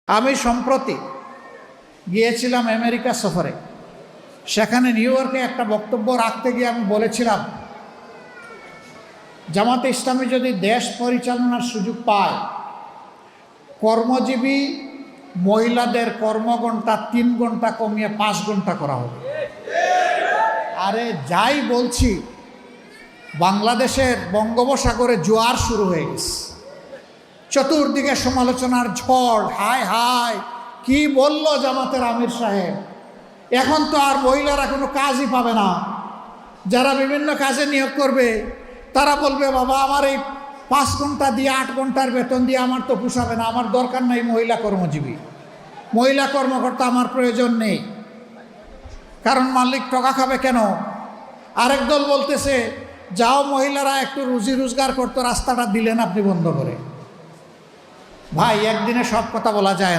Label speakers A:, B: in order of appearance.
A: আমি সম্প্রতি গিয়েছিলাম আমেরিকা সফরে। সেখানে নিউ ইয়র্কে একটা বক্তব্য রাখতে গিয়ে আমি বলেছিলাম, জামাতে ইসলামী যদি দেশ পরিচালনার সুযোগ পায়, কর্মজীবী মহিলাদের কর্মঘণ্টা 3 ঘন্টা কমিয়ে 5 ঘন্টা করা হবে। আরে যাই বলছি, বাংলাদেশের বঙ্গোপসাগরে জোয়ার শুরু হয়ে গেছে, চতুর্দিকে সমালোচনার ঝড়। হায় হায়, কি বলল জামাতের আমির সাহেব, এখন তো আর মহিলারা কোনো কাজই পাবে না। যারা বিভিন্ন কাজে নিয়োগ করবে তারা বলবে, বাবা আমার এই 5 ঘন্টা দিয়ে 8 ঘন্টার বেতন দিয়ে আমার তো পোষাবে না, আমার দরকার নাই মহিলা কর্মজীবী, মহিলা কর্মকর্তা আমার প্রয়োজন নেই। কারণ মালিক টাকা খাবে কেন? আরেক দল বলতেছে, যাও মহিলারা একটু রুজি রোজগার করতো, রাস্তাটা দিলেন আপনি বন্ধ করে। ভাই, একদিনে সব কথা বলা যায় না।